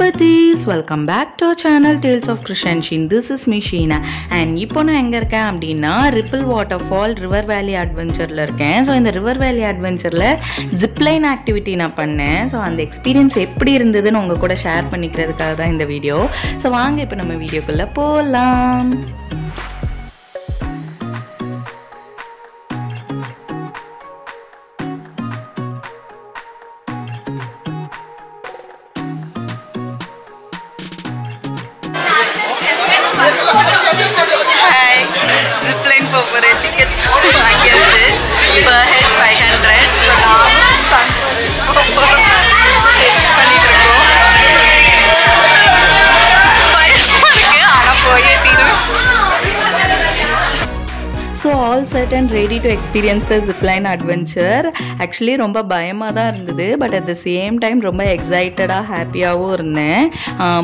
buddies, welcome back to our channel Tales of Krishan. This is me Sheena and இப்போ நான் எங்க இருக்கேன் அப்படினா Ripple Waterfall River Valley Adventureல இருக்கேன். So இந்த River Valley Adventureல Zipline activity நான் பண்ணேன். So அந்த எக்ஸ்பீரியன்ஸ் எப்படி இருந்ததுன்னு உங்க கூட ஷேர் பண்ணிக்கிறதுக்காக தான் இந்த வீடியோ. So வாங்க இப்போ நம்ம வீடியோக்குள்ள போலாம். Zipline for tickets வாங்கியாச்சு per head 500 so நானும் சந்தோஷம் பண்ணிட்டு இருக்கோம் பயமா இருக்கு ஆனா போயே தீரும் So all set and ready to experience the zipline adventure. Actually ரொம்ப பயமா தான் இருந்தது but at the same time ரொம்ப எக்ஸைட்டடா ஹாப்பியாவும் இருந்தேன்.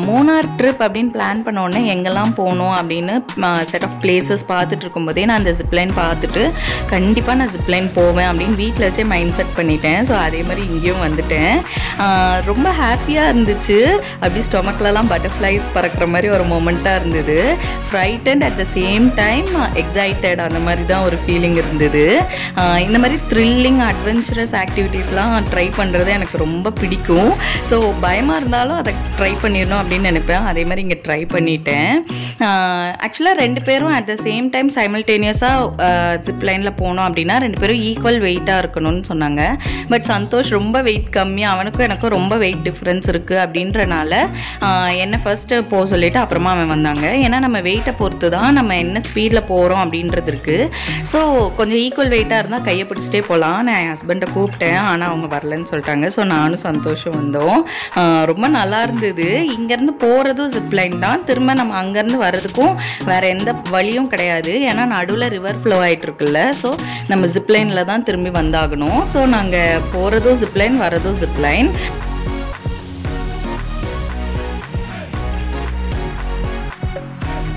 மூணார் ட்ரிப் அப்படின்னு பிளான் பண்ண உடனே எங்கெல்லாம் போகணும் அப்படின்னு செட் ஆஃப் பிளேசஸ் பார்த்துட்டு இருக்கும்போதே நான் அந்த ஜிப்லைன் பார்த்துட்டு கண்டிப்பாக நான் ஜிப்லைன் போவேன் அப்படின்னு வீட்டில் வச்சே மைண்ட் செட் பண்ணிட்டேன். ஸோ அதே மாதிரி இங்கேயும் வந்துட்டேன். ரொம்ப ஹாப்பியாக இருந்துச்சு. அப்படி ஸ்டொமக்லலாம் பட்டர்ஃப்ளைஸ் பறக்கிற மாதிரி ஒரு மொமெண்ட்டாக இருந்தது. Frightened at the same time excited அந்த மாதிரி தான் ஒரு ஃபீலிங் இருந்தது. இந்த மாதிரி த்ரில்லிங் அட்வென்ச்சரஸ் ஆக்டிவிட்டீஸ்லாம் ட்ரை பண்ணுறது எனக்கு ரொம்ப பிடிக்கும். ஸோ பயமாக இருந்தாலும் அதை ட்ரை பண்ணிடணும் அப்படின்னு நினைப்பேன். அதே மாதிரி இங்கே ட்ரை பண்ணிட்டேன். ஆக்சுவலாக ரெண்டு பேரும் அட் த சேம் டைம் சைமல்டேனியஸாக ஜிப்லைனில் போனோம் அப்படின்னா ரெண்டு பேரும் ஈக்குவல் வெயிட்டாக இருக்கணும்னு சொன்னாங்க. பட் சந்தோஷ் ரொம்ப வெயிட் கம்மி, அவனுக்கும் எனக்கும் ரொம்ப வெயிட் டிஃப்ரென்ஸ் இருக்குது அப்படின்றனால என்னை ஃபஸ்ட்டு போக சொல்லிவிட்டு அப்புறமா அவன் வந்தாங்க. ஏன்னா நம்ம வெயிட்டை பொறுத்து தான் நம்ம என்ன ஸ்பீடில் போகிறோம் அப்படின்றது இருக்குது. ஸோ கொஞ்சம் ஈக்குவல் வெயிட்டாக இருந்தால் கையை பிடிச்சிட்டே போகலாம். நான் என் ஹஸ்பண்டை கூப்பிட்டேன், ஆனால் அவங்க வரலன்னு சொல்லிட்டாங்க. ஸோ நானும் சந்தோஷம் வந்தோம். ரொம்ப நல்லா இருந்தது. இங்கேருந்து போகிறதும் ஜிப்லைன் தான், திரும்ப நம்ம அங்கேருந்து வர்றதுக்கும் வேறு எந்த வழியும் கிடையாது. ஏன்னா நடுவில் ரிவர் ஃப்ளோ ஆகிட்டு இருக்குல்ல. ஸோ நம்ம ஜிப்லைனில் தான் திரும்பி வந்தாகணும். ஸோ நாங்கள் போகிறதும் ஜிப்லைன் வரதும் ஜிப்லைன்.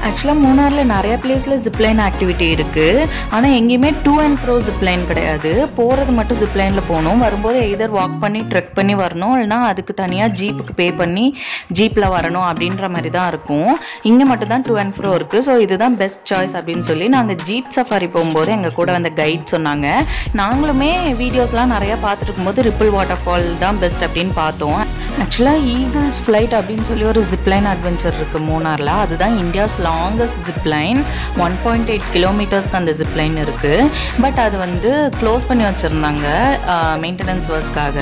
ஆக்சுவலாக மூணாரில் நிறைய பிளேஸில் ஜிப்லைன் ஆக்டிவிட்டி இருக்குது. ஆனால் எங்கேயுமே டூ அண்ட் ஃப்ரோ ஜிப்லைன் கிடையாது. போகிறது மட்டும் ஜிப்லைனில் போகணும். வரும்போது எய்தர் வாக் பண்ணி ட்ரெக் பண்ணி வரணும், இல்லைனா அதுக்கு தனியாக ஜீப்புக்கு பே பண்ணி ஜீப்பில் வரணும் அப்படின்ற மாதிரி தான் இருக்கும். இங்கே மட்டும் தான் டூ அண்ட் ஃப்ரோ இருக்குது. ஸோ இதுதான் பெஸ்ட் சாய்ஸ் அப்படின்னு சொல்லி நாங்கள் ஜீப் சஃபாரி போகும்போது எங்கள் கூட வந்த கைட் சொன்னாங்க. நாங்களுமே வீடியோஸ்லாம் நிறையா பார்த்துட்டு இருக்கும்போது ரிப்பிள் வாட்டர் ஃபால் தான் பெஸ்ட் அப்படின்னு பார்த்தோம். ஆக்சுவலாக ஈகிள்ஸ் ஃப்ளைட் அப்படின்னு சொல்லி ஒரு ஜிப்லைன் அட்வென்ச்சர் இருக்குது மூணாரில். அதுதான் இந்தியாஸ் லாங்கஸ்ட் ஜிப்லைன். 1.8 கிலோமீட்டர்ஸ்க்கு அந்த ஜிப்லைன் இருக்குது. பட் அது வந்து க்ளோஸ் பண்ணி வச்சுருந்தாங்க மெயின்டெனன்ஸ் ஒர்க்காக.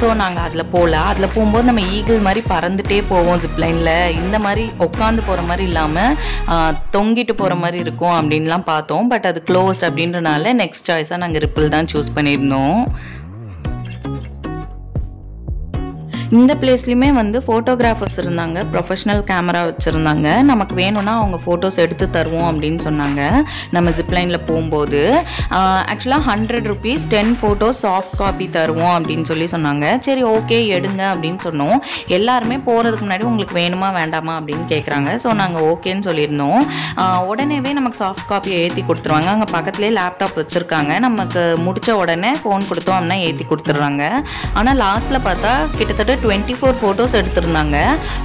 ஸோ நாங்கள் அதில் போகல. அதில் போகும்போது நம்ம ஈகிள் மாதிரி பறந்துட்டே போவோம் ஜிப்லைனில். இந்த மாதிரி உட்காந்து போகிற மாதிரி இல்லாமல் தொங்கிட்டு போகிற மாதிரி இருக்கும் அப்படின்லாம் பார்த்தோம். பட் அது க்ளோஸ்ட் அப்படின்றனால நெக்ஸ்ட் சாய்ஸாக நாங்கள் ரிப்பிள் தான் சூஸ் பண்ணியிருந்தோம். இந்த பிளேஸ்லையுமே வந்து ஃபோட்டோகிராஃபர்ஸ் இருந்தாங்க, ப்ரொஃபஷ்னல் கேமரா வச்சுருந்தாங்க. நமக்கு வேணும்னா அவங்க ஃபோட்டோஸ் எடுத்து தருவோம் அப்படின்னு சொன்னாங்க நம்ம ஜிப்லைனில் போகும்போது. ஆக்சுவலாக 100 rupees 10 ஃபோட்டோஸ் சாஃப்ட் காப்பி தருவோம் அப்படின்னு சொல்லி சொன்னாங்க. சரி ஓகே எடுங்க அப்படின்னு சொன்னோம். எல்லாருமே போகிறதுக்கு முன்னாடி உங்களுக்கு வேணுமா வேண்டாமா அப்படின்னு கேட்குறாங்க. ஸோ நாங்கள் ஓகேன்னு சொல்லியிருந்தோம். உடனேவே நமக்கு சாஃப்ட் காப்பியை ஏற்றி கொடுத்துருவாங்க. அங்கே பக்கத்துலேயே லேப்டாப் வச்சுருக்காங்க. நமக்கு முடித்த உடனே ஃபோன் கொடுத்தோம் அப்படின்னா ஏற்றி கொடுத்துட்றாங்க. ஆனால் லாஸ்ட்டில் பார்த்தா கிட்டத்தட்ட 24 ஃபோட்டோஸ் எடுத்திருந்தாங்க.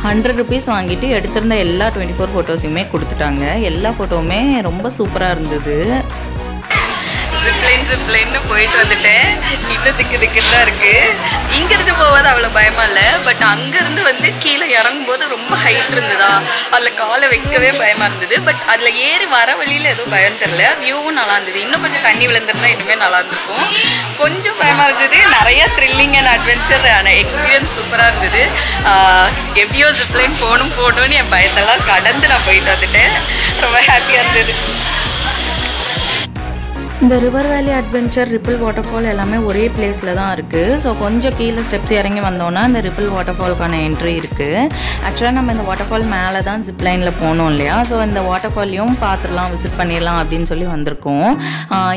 100 rupees வாங்கிட்டு எடுத்திருந்த எல்லா 24 ஃபோட்டோஸையுமே கொடுத்துட்டாங்க. எல்லா ஃபோட்டோவுமே ரொம்ப சூப்பராக இருந்தது. ஜிப்லைன்னு போயிட்டு வந்துட்டேன். இன்னும் திக்கு தான் இருக்குது. இங்கேருந்து போவது அவ்வளோ பயமாக இல்லை. பட் அங்கேருந்து வந்து கீழே இறங்கும்போது ரொம்ப ஹைட் இருந்ததா, அதில் காலை வைக்கவே பயமாக இருந்தது. பட் அதில் ஏறி வர வழியில் எதுவும் பயம் தெரில. வியூவும் நல்லா இருந்தது. இன்னும் கொஞ்சம் தண்ணி விழுந்திருந்தா இன்னுமே நல்லா இருந்திருக்கும். கொஞ்சம் பயமாக இருந்தது. நிறையா த்ரில்லிங் அண்ட் அட்வென்ச்சர் எக்ஸ்பீரியன்ஸ் சூப்பராக இருந்தது. எப்படியோ ஜிப்லைன் போகணும்னு என் பயத்தெல்லாம் கடந்து நான் போயிட்டு வந்துட்டேன். ரொம்ப ஹாப்பியாக இருந்தது. இந்த ரிவர் வேலி அட்வென்ச்சர் ரிப்பிள் வாட்டர்ஃபால் எல்லாமே ஒரே பிளேஸில் தான் இருக்குது. ஸோ கொஞ்சம் கீழே ஸ்டெப்ஸ் இறங்கி வந்தோன்னா இந்த ரிப்பிள் வாட்டர்ஃபாலுக்கான என்ட்ரி இருக்குது. ஆக்சுவலாக நம்ம இந்த வாட்டர்ஃபால் மேலே தான் ஜிப்லைனில் போனோம் இல்லையா. ஸோ இந்த வாட்டர்ஃபால்லையும் பார்த்துடலாம், விசிட் பண்ணிடலாம் அப்படின்னு சொல்லி வந்திருக்கோம்.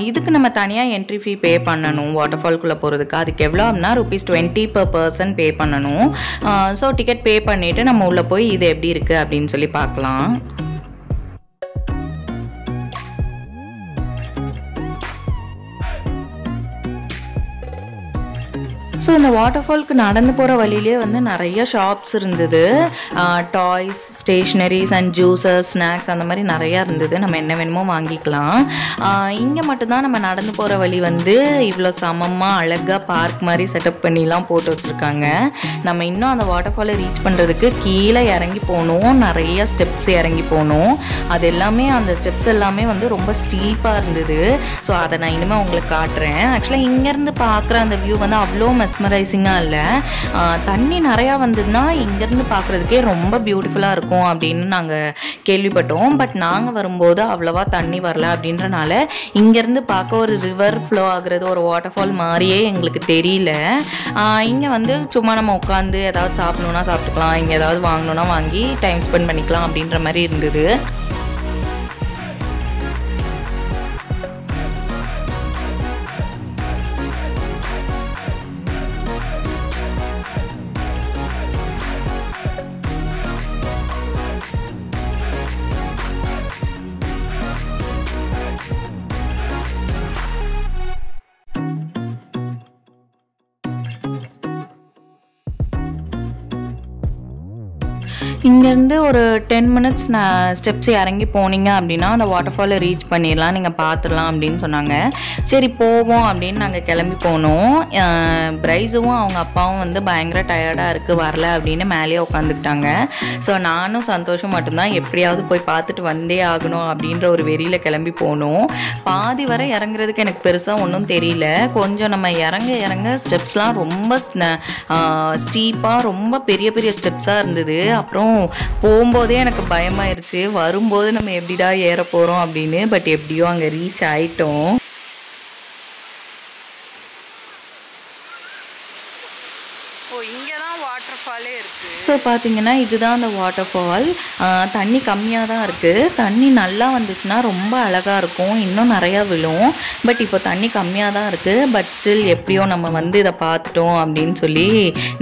இதுக்கு நம்ம தனியாக என்ட்ரி ஃபீ பே பண்ணணும் வாட்டர்ஃபால்குள்ளே போகிறதுக்கு. அதுக்கு எவ்வளோ அப்படின்னா ₹20 per person பே பண்ணணும். ஸோ டிக்கெட் பே பண்ணிவிட்டு நம்ம உள்ளே போய் இது எப்படி இருக்குது அப்படின்னு சொல்லி பார்க்கலாம். ஸோ இந்த வாட்டர்ஃபால்க்கு நடந்து போகிற வழியிலே வந்து நிறைய ஷாப்ஸ் இருந்தது. Toys, stationeries and juices, snacks அந்த மாதிரி நிறையா இருந்தது. நம்ம என்ன வேணுமோ வாங்கிக்கலாம். இங்கே மட்டும்தான் நம்ம நடந்து போகிற வழி வந்து இவ்வளோ சமமாக அழகாக பார்க் மாதிரி செட்டப் பண்ணிலாம் போட்டு வச்சுருக்காங்க. நம்ம இன்னும் அந்த வாட்டர்ஃபாலை ரீச் பண்ணுறதுக்கு கீழே இறங்கி போகணும். நிறைய ஸ்டெப்ஸ் இறங்கி போகணும். அது எல்லாமே அந்த ஸ்டெப்ஸ் எல்லாமே வந்து ரொம்ப ஸ்டீப்பாக இருந்தது. ஸோ அதை நான் இனிமேல் உங்களுக்கு காட்டுறேன். ஆக்சுவலாக இங்கேருந்து பார்க்குற அந்த வியூ வந்து அவ்வளோ மெஸ்மரைசிங்காக இல்லை. தண்ணி நிறையா வந்ததுன்னா இங்கேருந்து பார்க்குறதுக்கே ரொம்ப பியூட்டிஃபுல்லாக இருக்கும் அப்படின்னு நாங்கள் கேள்விப்பட்டோம். பட் நாங்கள் வரும்போது அவ்வளோவா தண்ணி வரல. அப்படின்றனால இங்கேருந்து பார்க்க ஒரு ரிவர் ஃப்ளோ ஆகுறது, ஒரு வாட்டர்ஃபால் மாதிரியே எங்களுக்கு தெரியல. இங்கே வந்து சும்மா நம்ம உட்காந்து ஏதாவது சாப்பிடணுன்னா சாப்பிட்டுக்கலாம், இங்கே ஏதாவது வாங்கணுன்னா வாங்கி டைம் ஸ்பெண்ட் பண்ணிக்கலாம் அப்படின்ற மாதிரி இருந்தது. இங்கேருந்து ஒரு 10 மினிட்ஸ் ஸ்டெப்ஸ் இறங்கி போனீங்க அப்படின்னா அந்த வாட்டர்ஃபாலை ரீச் பண்ணிடலாம், நீங்கள் பார்த்துடலாம் அப்படின்னு சொன்னாங்க. சரி போவோம் அப்படின்னு நாங்கள் கிளம்பி போனோம். பிரைஸும் அவங்க அப்பாவும் வந்து பயங்கர டயர்டாக இருக்குது, வரல அப்படின்னு மேலேயே உட்காந்துக்கிட்டாங்க. ஸோ நானும் சந்தோஷம் மட்டும்தான் எப்படியாவது போய் பார்த்துட்டு வந்தே ஆகணும் அப்படின்ற ஒரு வெறியில் கிளம்பி போனோம். பாதி வரை இறங்குறதுக்கு எனக்கு பெருசாக ஒன்றும் தெரியல. கொஞ்சம் நம்ம இறங்க ஸ்டெப்ஸ்லாம் ரொம்ப ஸ்டீப்பாக ரொம்ப பெரிய பெரிய ஸ்டெப்ஸாக இருந்தது. அப்புறம் போகும்போதே எனக்கு பயமாயிருச்சு, வரும்போது நம்ம எப்படிடா ஏற போகிறோம் அப்படின்னு. பட் எப்படியோ அங்கே ரீச் ஆயிட்டோம். ஸோ பார்த்தீங்கன்னா இதுதான் அந்த வாட்டர்ஃபால். தண்ணி கம்மியாக தான் இருக்குது. தண்ணி நல்லா வந்துச்சுன்னா ரொம்ப அழகாக இருக்கும், இன்னும் நிறையா விழும். பட் இப்போ தண்ணி கம்மியாக தான் இருக்குது. பட் ஸ்டில் எப்படியோ நம்ம வந்து இதை பார்த்துட்டோம் அப்படின்னு சொல்லி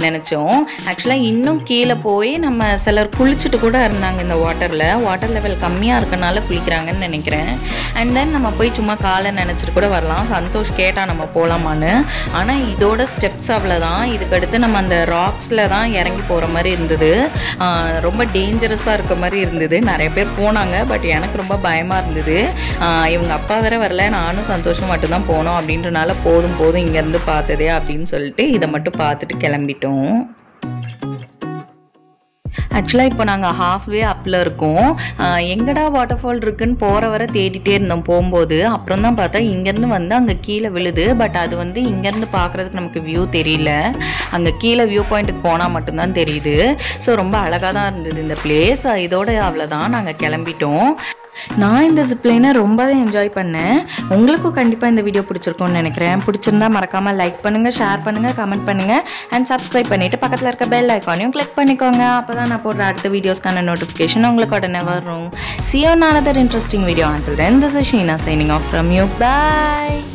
நினச்சோம். ஆக்சுவலாக இன்னும் கீழே போய் நம்ம சிலர் குளிச்சுட்டு கூட இருந்தாங்க இந்த வாட்டர் லெவல் கம்மியாக இருக்கனால குளிக்கிறாங்கன்னு நினைக்கிறேன். அண்ட் தென் நம்ம போய் சும்மா காலை நினச்சிட்டு கூட வரலாம். சந்தோஷ் கேட்டால் நம்ம போகலாமான்னு. ஆனால் இதோட ஸ்டெப்ஸ் அவ்வளோதான். இதுக்கடுத்து நம்ம அந்த ராக்ஸில் தான் இறங்கி போகிற மாதிரி இருந்தது. ரொம்ப டேஞ்சரஸாக இருக்க மாதிரி இருந்தது. நிறைய பேர் போனாங்க, பட் எனக்கு ரொம்ப பயமாக இருந்தது. இவங்க அப்பா வேற வரல, நானும் சந்தோஷம் மட்டும்தான் போனோம். அப்படின்றனால போதும் இங்கேருந்து பார்த்ததே அப்படின்னு சொல்லிட்டு இதை மட்டும் பார்த்துட்டு கிளம்பிட்டோம். ஆக்சுவலாக இப்போ நாங்கள் ஹாஃப்வே அப்பில் இருக்கோம். எங்கடா வாட்டர்ஃபால் இருக்குன்னு போகிற வரை தேடிட்டே இருந்தோம் போகும்போது. அப்புறம் தான் பார்த்தா இங்கேருந்து வந்து அங்கே கீழே விழுது. பட் அது வந்து இங்கேருந்து பார்க்குறதுக்கு நமக்கு வியூ தெரியல. அங்கே கீழே வியூ பாயிண்ட்டுக்கு போனால் மட்டும்தான் தெரியுது. ஸோ ரொம்ப அழகாக தான் இருந்தது இந்த பிளேஸ். இதோட அவ்வளோதான், நாங்கள் கிளம்பிட்டோம். நான் இந்த ஜிப்லைனை ரொம்பவே என்ஜாய் பண்ணேன். உங்களுக்கும் கண்டிப்பாக இந்த வீடியோ பிடிச்சிருக்கும்னு நினைக்கிறேன். பிடிச்சிருந்தா மறக்காமல் லைக் பண்ணுங்கள், ஷேர் பண்ணுங்கள், கமெண்ட் பண்ணுங்கள் அண்ட் சப்ஸ்கிரைப் பண்ணிவிட்டு பக்கத்தில் இருக்க பெல் ஐக்கானையும் கிளிக் பண்ணிக்கோங்க. அப்போ தான் நான் போடுற அடுத்த வீடியோஸ்க்கான நோட்டிஃபிகேஷன் உங்களுக்கு உடனே வரும். See you on another interesting video. Until then, this is Sheena signing off from you. Bye.